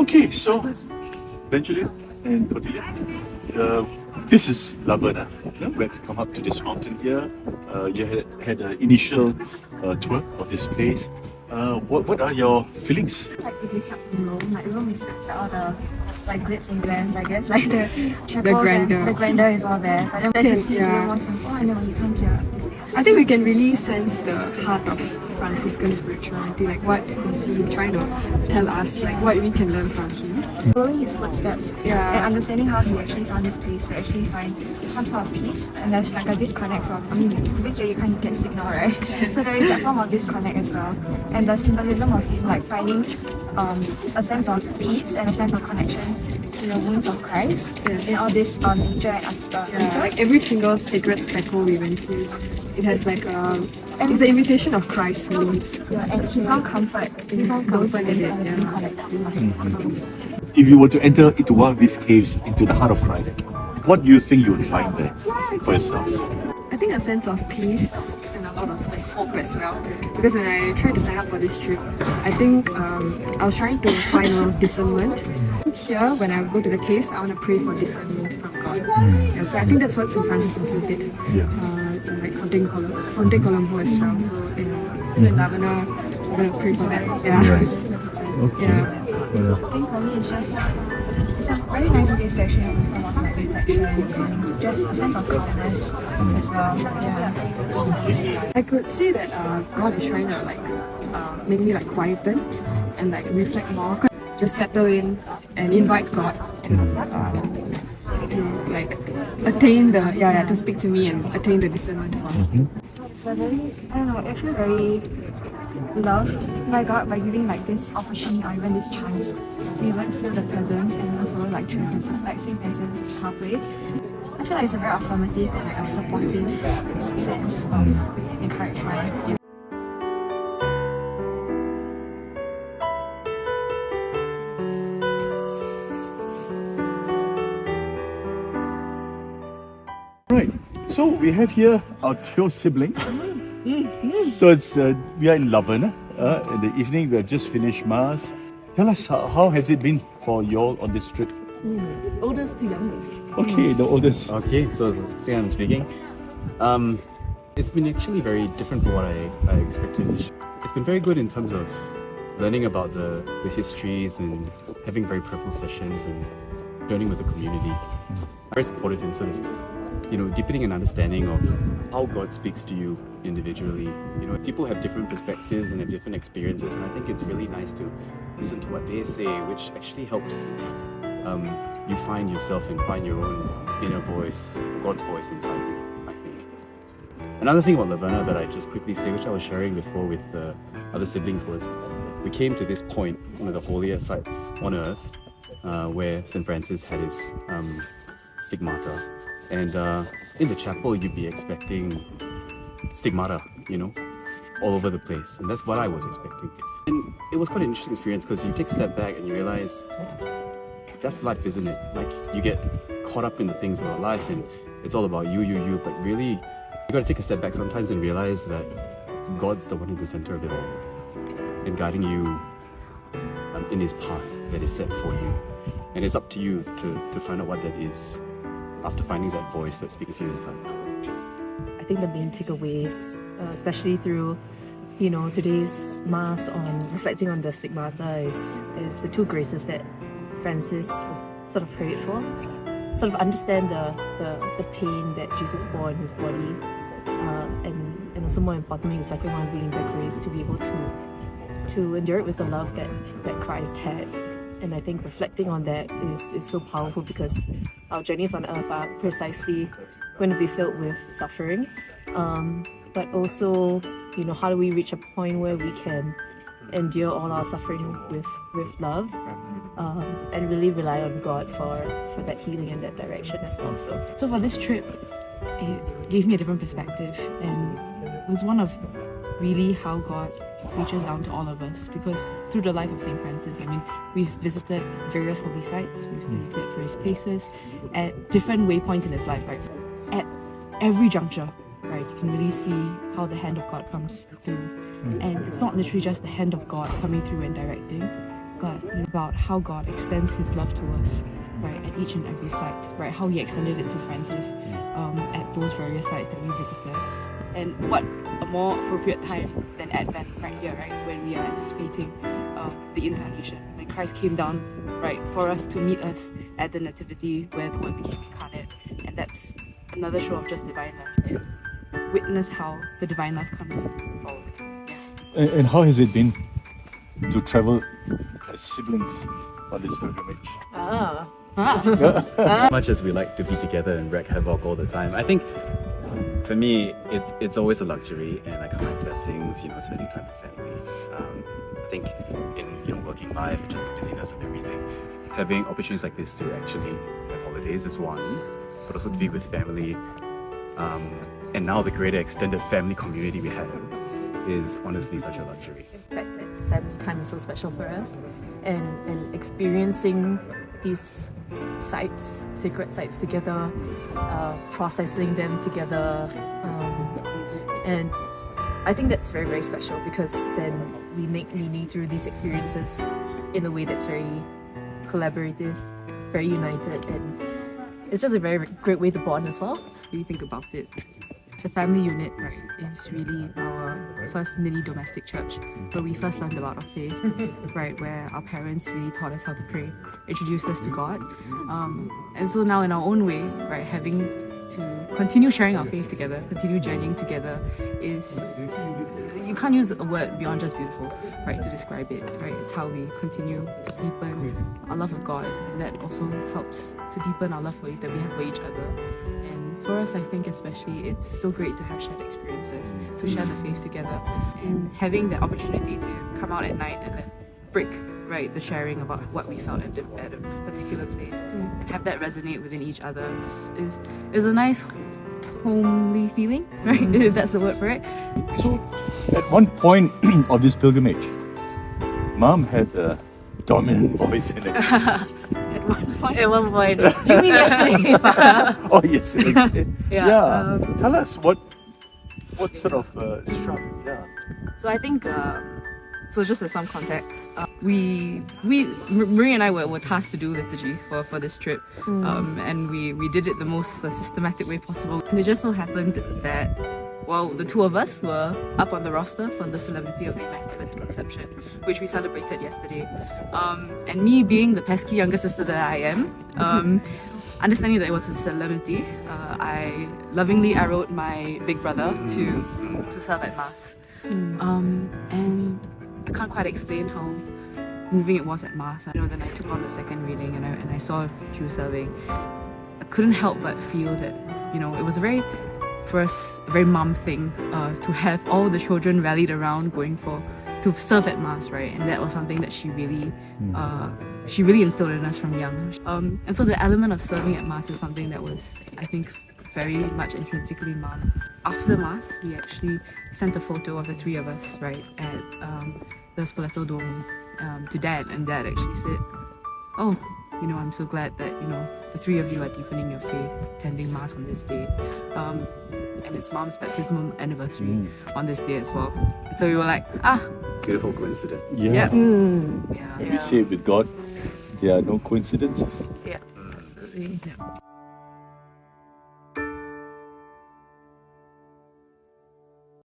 Okay, so Benjamin and Cordelia, this is Lavana. We have come up to this mountain here. You had an initial tour of this place. What are your feelings? Like if you start in Rome, like Rome is all the like glitz and glams, I guess, like the chapels and the grandeur is all there. But then it's a little more simple, and then when you come here, I think we can really sense the heart of Franciscan spirituality, like what is he trying to tell us, like what we can learn from him. Following his footsteps and understanding how he actually found this place to actually find some sort of peace, and there's like a disconnect from, I mean, this year you can't get signal, right? So there is a form of disconnect as well, and the symbolism of him like finding a sense of peace and a sense of connection to the wounds of Christ in all this nature and nature. Like every single sacred speckle we went through, it has like it's the imitation of Christ's wounds. Yeah, and he found comfort. He found comfort in it. If you were to enter into one of these caves, into the heart of Christ, what do you think you would find there for yourselves? I think a sense of peace and a lot of like hope as well. Because when I tried to sign up for this trip, I think I was trying to find a discernment. Here, when I go to the caves, I want to pray for discernment from God. Yeah, so I think that's what St. Francis also did. In like Fonte Colombo as well. So in Lavana, we're going to pray for that. I think for me it's a very nice place to actually have a form of like reflection and just a sense of calmness as well. Yeah. I could say that God is trying to like make me like quieten and like reflect more. Just settle in and invite God to like attain the to speak to me and attain the discernment for me. It's a very, I don't know, I feel very loved by God by giving like this opportunity or even this chance to even feel the presence and even follow like true Francis, like St. Francis pathway. I feel like it's a very affirmative and like a supportive sense of encouragement. Right, so we have here our two siblings. So it's we are in Lavana. In the evening, we have just finished Mass. Tell us, how has it been for you all on this trip? Oldest to youngest. Okay, the oldest. Okay, so Sequela speaking. It's been actually very different from what I expected. It's been very good in terms of learning about the histories and having very prayerful sessions and learning with the community. Very supportive in sort of, deepening an understanding of how God speaks to you individually. People have different perspectives and have different experiences, and I think it's really nice to listen to what they say, which actually helps you find yourself and find your own inner voice, God's voice inside you, I think. Another thing about Lavana that I just quickly say, which I was sharing before with the other siblings, was we came to this point, one of the holier sites on earth, where St. Francis had his stigmata. And in the chapel, you'd be expecting stigmata, all over the place. And that's what I was expecting. And it was quite an interesting experience because you take a step back and you realize that's life, isn't it? Like, you get caught up in the things about life and it's all about you, but really, you gotta take a step back sometimes and realize that God's the one in the center of it all and guiding you in his path that is set for you. And it's up to you to find out what that is after finding that voice that's speaking to you inside. I think the main takeaways, especially through today's Mass on reflecting on the stigmata, is the two graces that Francis sort of prayed for. Sort of understand the pain that Jesus bore in his body, and also more importantly, the second one being the grace to be able to endure it with the love that Christ had. And I think reflecting on that is so powerful because our journeys on earth are precisely going to be filled with suffering. But also, how do we reach a point where we can endure all our suffering with love, and really rely on God for that healing and that direction as well. So for this trip, it gave me a different perspective, and it was one of really how God reaches down to all of us, because through the life of St. Francis, we've visited various holy sites, we've visited various places at different waypoints in his life, right? At every juncture, right, you can really see how the hand of God comes through. And it's not literally just the hand of God coming through and directing, but about how God extends His love to us, right, at each and every site, right, how He extended it to Francis at those various sites that we visited. And what a more appropriate time than Advent right here, right, when we are anticipating the Incarnation, when Christ came down, right, for us to meet us at the Nativity where the Word became incarnate. And that's another show of just divine love, to witness how the divine love comes forward. Yeah. And how has it been to travel as siblings on this pilgrimage? As much as we like to be together and wreak havoc all the time, I think for me it's always a luxury, and I count my blessings, you know, spending time with family. I think in working life and just the busyness of everything, having opportunities like this to actually have holidays is one, but also to be with family, and now the greater extended family community we have is honestly such a luxury. The fact that family time is so special for us, and experiencing these sites, sacred sites together, processing them together, and I think that's very, very special, because then we make meaning through these experiences in a way that's very collaborative, very united, and it's just a very great way to bond as well. When you think about it, the family unit, right, is really our first mini domestic church, where we first learned about our faith, right, where our parents really taught us how to pray, introduced us to God, and so now in our own way, right, having to continue sharing our faith together, continue journeying together, is, you can't use a word beyond just beautiful, right, to describe it, right? It's how we continue to deepen our love of God, and that also helps to deepen our love that we have for each other. And for us, I think especially, it's so great to have shared experiences, to share the faith together, and having the opportunity to come out at night and then break, right, the sharing about what we felt at a particular place, have that resonate within each other is a nice homely feeling, right? If that's the word for it. So, at one point of this pilgrimage, Mom had a dominant voice in it. At one point. Do you mean yesterday? Oh, yes. Okay. Yeah. Tell us what sort of struck. Yeah. So I think, so just as some context, Marie and I were tasked to do liturgy for this trip, and we did it the most systematic way possible. And it just so happened that, well, the two of us were up on the roster for the Solemnity of the Immaculate Conception, which we celebrated yesterday. And me being the pesky younger sister that I am, understanding that it was a solemnity, I lovingly arrowed my big brother to serve at Mass. And I can't quite explain how moving it was at Mass. You know, then I took on the second reading and I saw Drew serving. I couldn't help but feel that, you know, it was for us, a very mom thing to have all the children rallied around to serve at Mass, right? And that was something that she really instilled in us from young. And so the element of serving at Mass is something that was, I think, very much intrinsically mom. After Mass, we actually sent a photo of the three of us, right, at the Spoleto Dome to Dad, and Dad actually said, "Oh, you know, I'm so glad that, you know, the three of you are deepening your faith, attending Mass on this day." And it's Mom's baptismal anniversary on this day as well. And so we were like, Beautiful coincidence. Yeah. yeah. We say with God, there are no coincidences. Yeah, absolutely. Yeah.